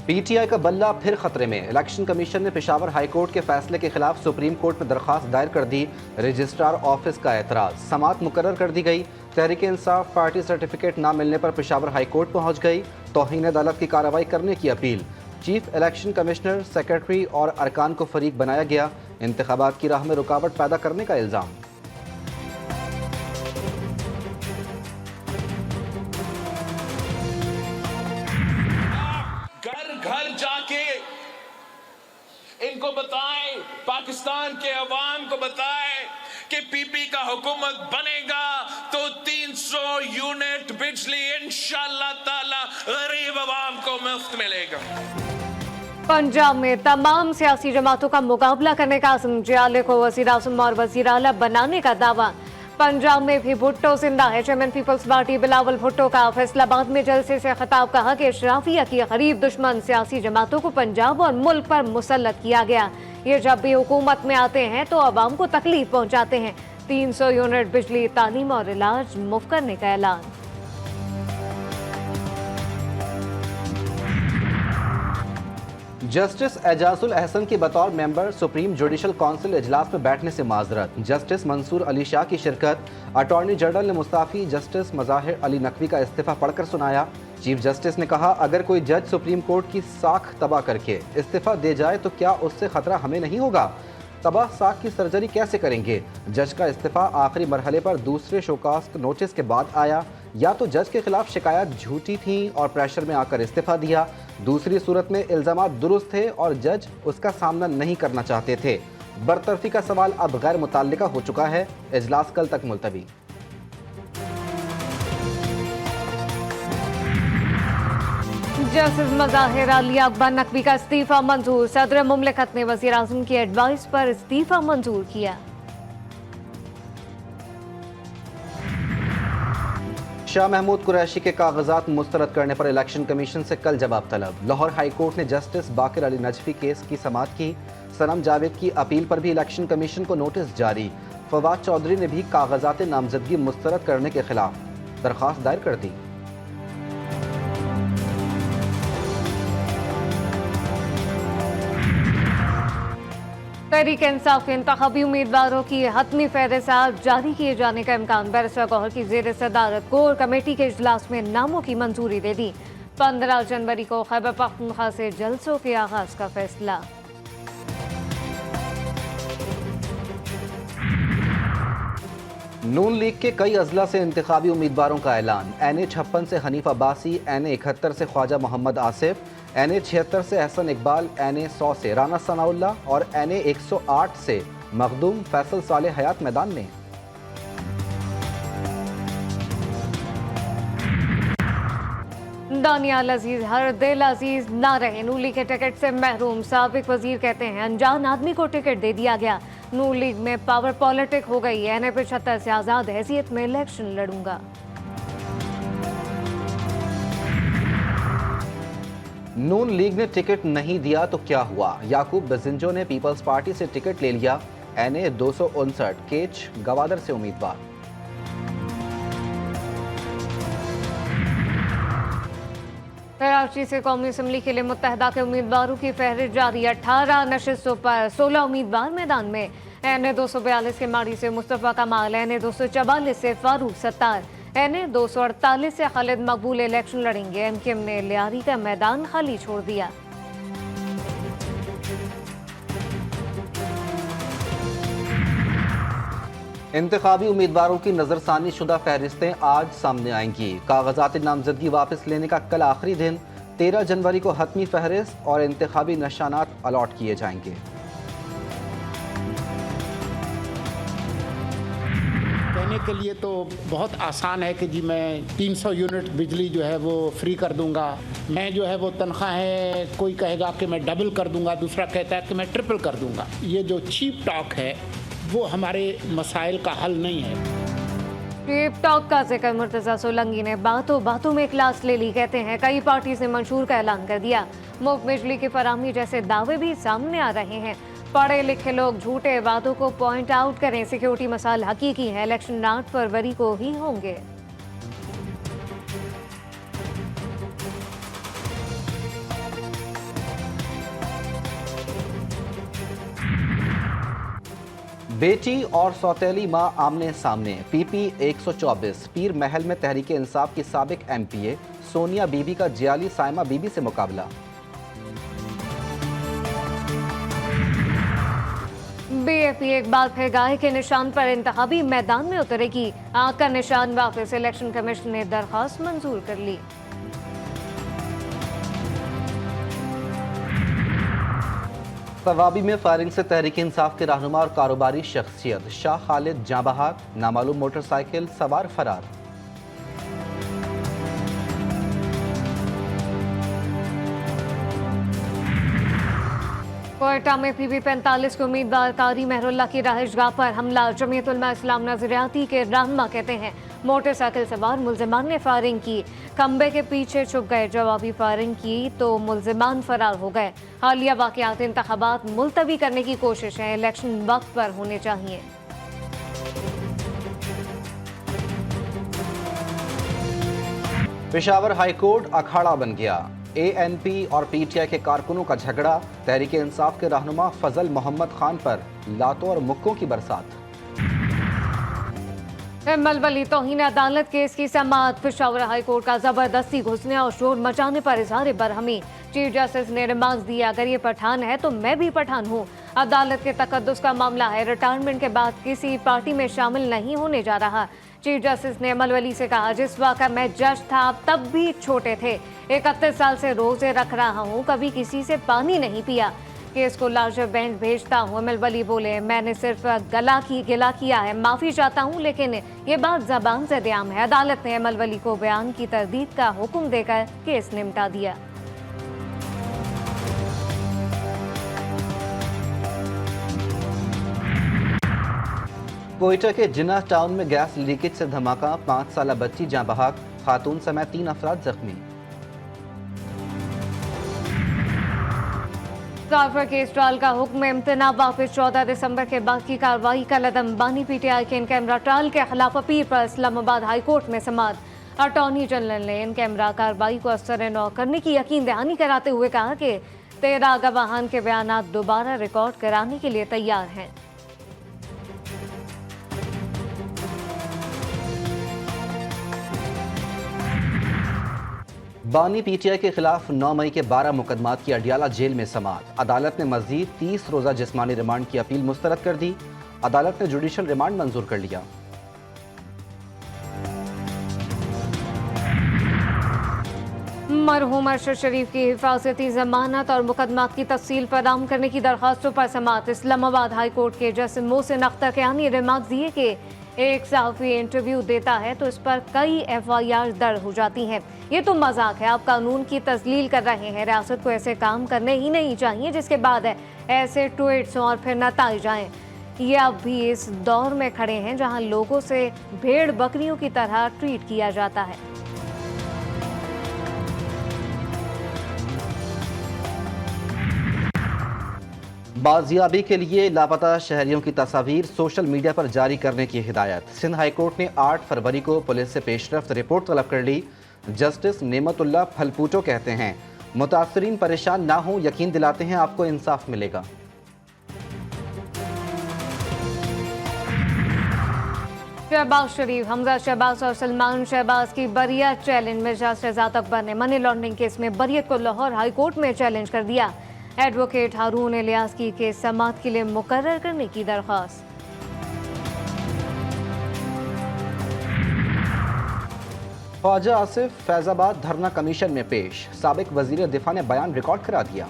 PTI का बल्ला फिर खतरे में। इलेक्शन कमीशन ने पेशावर हाई कोर्ट के फैसले के खिलाफ सुप्रीम कोर्ट में दरखास्त दायर कर दी। रजिस्ट्रार ऑफिस का एतराज, समाअत मुकर्रर कर दी गई। तहरीक इंसाफ पार्टी सर्टिफिकेट न मिलने पर पेशावर हाई कोर्ट पहुंच गई। तौहीन अदालत की कार्रवाई करने की appeal. Chief election commissioner, secretary और अरकान को फरीक बनाया गया। इंतखाबात की राह में रुकावट पैदा करने का इल्ज़ाम। घर घर जाके इनको बताएं, पाकिस्तान के अवाम को बताएं कि पीपी का हुकूमत बनेगा तो 300 यूनिट बिजली इंशाअल्लाह ताला गरीब अवाम को मुफ्त मिलेगा। पंजाब में तमाम सियासी जमातों का मुकाबला करने का आज़म, जियाले को वज़ीर आज़म और वज़ीर आला बनाने का दावा। पंजाब में भी भुट्टो जिंदा है। Chairman peoples party Bilawal Bhutto का फैसलाबाद में जलसे से खिताब, कहा कि अशराफिया की गरीब दुश्मन सियासी जमातों को पंजाब और मुल्क पर मुसल्लत किया गया। ये जब भी हुकूमत में आते हैं तो आवाम को तकलीफ पहुंचाते हैं। 300 यूनिट बिजली, तालीम और इलाज मुफ्त करने का ऐलान। जस्टिस एजाजुल अहसन की बतौर मेंबर सुप्रीम जुडिशल काउंसिल इजलास में बैठने से माजरत। जस्टिस मंसूर अली शाह की शिरकत। अटॉर्नी जनरल ने मुस्ताफी जस्टिस मज़ाहिर अली नकवी का इस्तीफ़ा पढ़कर सुनाया। चीफ जस्टिस ने कहा, अगर कोई जज सुप्रीम कोर्ट की साख तबाह करके इस्तीफ़ा दे जाए तो क्या उससे खतरा हमें नहीं होगा? तबाह साख की सर्जरी कैसे करेंगे? जज का इस्तीफ़ा आखिरी मरहले पर दूसरे शोकास्ट नोटिस के बाद आया, या तो जज के खिलाफ शिकायत झूठी थी और प्रेशर में आकर इस्तीफ़ा दिया, दूसरी सूरत में इल्ज़ामात दुरुस्त थे और जज उसका सामना नहीं करना चाहते थे। बरतरफी का सवाल अब गैर मुतल्लिका हो चुका है। इजलास कल तक मुलतवी। जस्टिस मज़ाहिर अली अकबर नकवी का इस्तीफा मंजूर। सदर मुमलिकत ने वज़ीर आज़म की एडवाइस पर इस्तीफा मंजूर किया। शाह महमूद कुरैशी के कागजात मुस्तरद करने पर इलेक्शन कमीशन से कल जवाब तलब। लाहौर हाई कोर्ट ने जस्टिस बाकिर अली नजफी केस की समाअत की। सनम जावेद की अपील पर भी इलेक्शन कमीशन को नोटिस जारी। फवाद चौधरी ने भी कागजात नामजदगी मुस्तरद करने के खिलाफ दरख्वास्त दायर कर दी। तहरीक इंसाफ के इंतखाबी उम्मीदवारों की हतमी फहरिस्त जारी किए जाने का इम्कान। बैरिस्टर गौहर की ज़ेर सदारत कोर कमेटी के इजलास में नामों की मंजूरी दे दी। 15 जनवरी को खैबर पख्तूनख्वा से जलसों के आगाज का फैसला। नून लीग के कई अजला से इंतखाबी उम्मीदवारों का ऐलान। NA-56 से हनीफ अब्बासी, NA-71 से ख्वाजा मोहम्मद आसिफ, NA-76 से एहसन इकबाल, NA-100 से राना सनाउल्लाह और NA-108 से मखदूम फैसल साले हयात मैदान में। दानियाल अजीज हर दिल अजीज ना रहे, नून लीग के टिकट से महरूम। साबिक वजीर कहते हैं अनजान आदमी को टिकट दे दिया गया। नून लीग में पावर पॉलिटिक हो गई। NA-75 से आजाद हैसियत में इलेक्शन लड़ूंगा। नून लीग ने टिकट नहीं दिया तो क्या हुआ? याकूब बजिंजो ने पीपल्स पार्टी से टिकट ले लिया। NA-259 केच गवादर से उम्मीदवार। कराची से कौमी असम्बली के लिए मुत्तहदा के उम्मीदवारों की फहरिस्त जारी। 18 नशिस्तों पर 16 उम्मीदवार मैदान में। NA-242 के माड़ी से मुस्तफ़ा कमाल, NA-244 से फारूक सत्तार, NA-248 से खालिद मकबूल इलेक्शन लड़ेंगे। MKM ने लियारी का मैदान खाली छोड़ दिया। इंतखाबी उम्मीदवारों की नजरसानी शुदा फहरिस्तें आज सामने आएंगी। कागजात नामजदगी वापस लेने का कल आखिरी दिन। 13 जनवरी को हतमी फहरिस्त और इंतखाबी निशानात अलॉट किए जाएंगे। कहने के लिए तो बहुत आसान है कि जी मैं 300 यूनिट बिजली जो है वो फ्री कर दूंगा, मैं जो है वो तनख्वाहें, कोई कहेगा कि मैं डबल कर दूंगा, दूसरा कहता है कि मैं ट्रिपल कर दूंगा। ये जो चीप टॉक है वो हमारे मसाइल का हल नहीं है। चीप टॉक का जिक्र मुर्तज़ा सोलंकी ने बातों बातों में क्लास ले ली। कहते हैं कई पार्टी ने मंशूर का ऐलान कर दिया। मुफ्त बिजली की फराहमी जैसे दावे भी सामने आ रहे हैं। पढ़े लिखे लोग झूठे वादों को पॉइंट आउट करें। सिक्योरिटी मसाइल हकीकी हैं। इलेक्शन 8 फरवरी को ही होंगे। बेटी और सौतेली मां आमने सामने। पीपी 124 पीर महल में तहरीक इंसाफ की साबिक एमपीए सोनिया बीबी का जियाली साइमा बीबी से मुकाबला। बीएपी एक बार फिर गाय के निशान पर इंतखाबी मैदान में उतरेगी। आंख का निशान वापस, इलेक्शन कमीशन ने दरखास्त मंजूर कर ली। तवाबी में फायरिंग से तहरीक इंसाफ के रहनुमा और कारोबारी शख्सियत शाह खालिद जाँ बहक, नामालूम मोटरसाइकिल सवार फरार। कोयटा में पीपी 45 के उम्मीदवार कारी मेहरुल्लाह की रहायशगाह पर हमला। जमीयत उलमा इस्लाम नजरियाती के रहनुमा कहते हैं मोटरसाइकिल सवार मुल्जिमान ने फायरिंग की, खंबे के पीछे छुप गए, जवाबी फायरिंग की तो मुल्जिमान फरार हो गए। हालिया वाक़यात इंतखाबात मुलतवी करने की कोशिश है, इलेक्शन वक्त पर होने चाहिए। पेशावर हाईकोर्ट अखाड़ा बन गया। एएनपी और पीटीआई के कारकुनों का झगड़ा, तहरीक इंसाफ के रहनुमा फजल मोहम्मद खान पर लातों और मुक्कों की बरसात। मलबली तौहीन अदालत केस की समाअत। पेशावर हाईकोर्ट का जबरदस्ती घुसने और शोर मचाने पर इजहार बरहमी। चीफ जस्टिस ने रिमार्क्स दिया, अगर ये पठान है तो मैं भी पठान हूँ। अदालत के तकद्दुस का मामला है, रिटायरमेंट के बाद किसी पार्टी में शामिल नहीं होने जा रहा। चीफ जस्टिस ने मलवली से कहा, जिस वक्त मैं जज था आप तब भी छोटे थे, 31 साल से रोजे रख रहा हूँ, कभी किसी से पानी नहीं पिया। केस को लार्जर बेंच भेजता हूँ। मलवली बोले, मैंने सिर्फ गिला किया है, माफी चाहता हूँ, लेकिन ये बात जबान से दयाम है। अदालत ने मलवली को बयान की तरदीद का हुक्म देकर केस निपटा दिया। कोयटा के जिन्ना टाउन में गैस लीकेज से धमाका, 5 साला बच्ची जाँ बहक, खातून समेत 3 अफराद जख्मी। जाफर केस ट्रायल का हुक्म इम्तना वापस, 14 दिसंबर के बाद की कार्रवाई का लदम। बानी पीटीआई के इन कैमरा ट्रायल के खिलाफ अपील पर इस्लामाबाद हाई कोर्ट में समाअत। अटॉर्नी जनरल ने इन कैमरा कार्रवाई को असर नौ करने की यकीन दहानी कराते हुए कहा कि 13 गवाहान के बयान दोबारा रिकॉर्ड कराने के लिए तैयार हैं। बानी पीटीआई के खिलाफ 9 मई के 12 मुकदमात की अडियाला जेल में समाअत। अदालत ने मजीद 30 रोजा जिस्मानी रिमांड की अपील मुस्तरद कर दी। अदालत ने जुडिशल रिमांड मंजूर कर लिया। मरहूम अरशद शरीफ की हिफाजती जमानत और मुकदमात की तफसील फराहम करने की दरखास्तों पर समाअत। इस्लामाबाद हाई कोर्ट के जज मोहसिन अख्तर कियानी रिमार्क्स दिए कि एक सहाफ़ी इंटरव्यू देता है तो इस पर कई FIR दर्ज हो जाती हैं। ये तो मजाक है, आप कानून की तस्लील कर रहे हैं। रियासत को ऐसे काम करने ही नहीं चाहिए जिसके बाद ऐसे ट्वीट्स और फिर नताइज आएं। ये अब भी इस दौर में खड़े हैं जहां लोगों से भेड़ बकरियों की तरह ट्रीट किया जाता है। बाजियाबी के लिए लापता शहरियों की तस्वीर सोशल मीडिया पर जारी करने की हिदायत। सिंध हाई कोर्ट ने 8 फरवरी को पुलिस से पेशरफ्त रिपोर्ट तलब कर ली। जस्टिस नेमतुल्लाह फलपूटो कहते हैं, मुतासरीन परेशान ना हो, यकीन दिलाते हैं आपको इंसाफ मिलेगा। शहबाज शरीफ, हमजा शहबाज और सलमान शहबाज की बरियत चैलेंज। मिर्जा शहजाद अकबर ने मनी लॉन्ड्रिंग केस में बरियत को लाहौर हाई कोर्ट में चैलेंज कर दिया। एडवोकेट हारून इलियास की केस समाअत के लिए मुकर्रर करने की दरख्वास्त। ख्वाजा आसिफ फैजाबाद धरना कमीशन में पेश। साबिक वजीर दिफा ने बयान रिकॉर्ड करा दिया।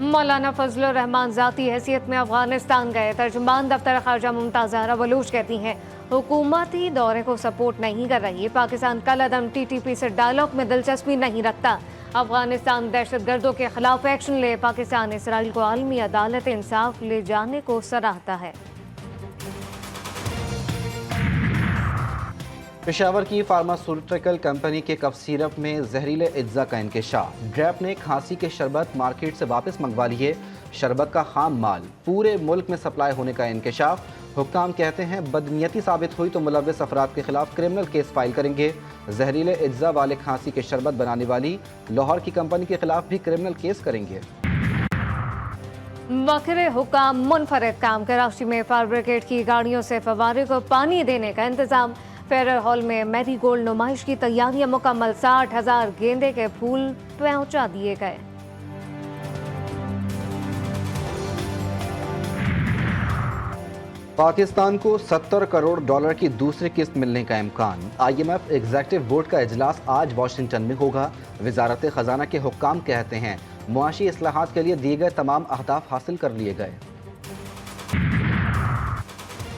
मौलाना फजलुर रहमान जाती हैसियत में अफगानिस्तान गए। तर्जुमान दफ्तर खारजा मुमताज जहरा बलूच कहती हैं, हुकूमती दौरे को सपोर्ट नहीं कर रही। पाकिस्तान कलअदम TTP से डायलॉग में दिलचस्पी नहीं रखता। अफगानिस्तान दहशतगर्दों के खिलाफ एक्शन ले। पाकिस्तान इसराइल को आलमी अदालत इंसाफ ले जाने को सराहता है। पेशावर की फार्मास्यूटिकल कंपनी के कफ सिरप में जहरीले अज्जा का इंकशाफ। ड्रैप ने खांसी के शरबत मार्केट से वापस मंगवा लिए। शरबत का खाम माल पूरे मुल्क में सप्लाई होने का इंकशाफ। हुक्काम कहते हैं, बदनीयती साबित हुई तो मुलव्वस अफराद के खिलाफ क्रिमिनल केस फाइल करेंगे। जहरीले अज्जा वाले खांसी के शरबत बनाने वाली लाहौर की कंपनी के खिलाफ भी क्रिमिनल केस करेंगे। मखरे हुक्काम मुनफरद काम कराची में फायर ब्रिगेड की गाड़ियों से फव्वारे को पानी देने का इंतजाम। फेडरल हॉल में मैरीगोल्ड नुमाइश की तैयारियां मुकम्मल। 60,000 गेंदे के फूल पहुंचा दिए गए। पाकिस्तान को 70 करोड़ डॉलर की दूसरी किस्त मिलने का इम्कान। IMF एग्जीक्यूटिव बोर्ड का इजलास आज वाशिंगटन में होगा। वजारत खजाना के हुक्काम कहते हैं मुआशी इस्लाहात के लिए दिए गए तमाम अहदाफ हासिल कर लिए गए।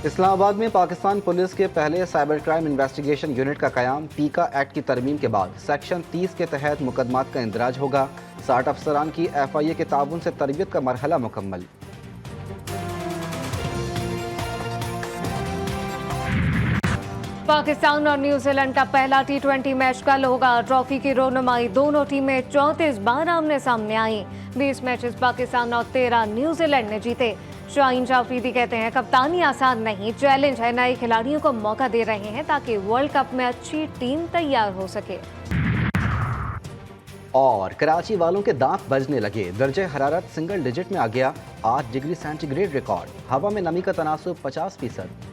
इस्लामाबाद में पाकिस्तान पुलिस के पहले साइबर क्राइम इन्वेस्टिगेशन यूनिट का कयाम। पीका एक्ट की तरमीम के बाद सेक्शन 30 के तहत मुकदमात का इंदराज होगा। 60 अफसरान की FIA के ताउन से तरबियत का मरहला मुकम्मल। पाकिस्तान और न्यूजीलैंड का पहला T20 मैच कल होगा। ट्रॉफी की रोनुमाई दोनों टीमें 34 बार आमने सामने आई। 20 मैचेस पाकिस्तान और 13 न्यूजीलैंड ने जीते। शाहीन जाफरीदी कहते हैं कप्तानी आसान नहीं, चैलेंज है। नए खिलाड़ियों को मौका दे रहे हैं ताकि वर्ल्ड कप में अच्छी टीम तैयार हो सके। और कराची वालों के दांत बजने लगे। दर्जे हरारत सिंगल डिजिट में आ गया। 8 डिग्री सेंटीग्रेड रिकॉर्ड। हवा में नमी का तनासुब 50%।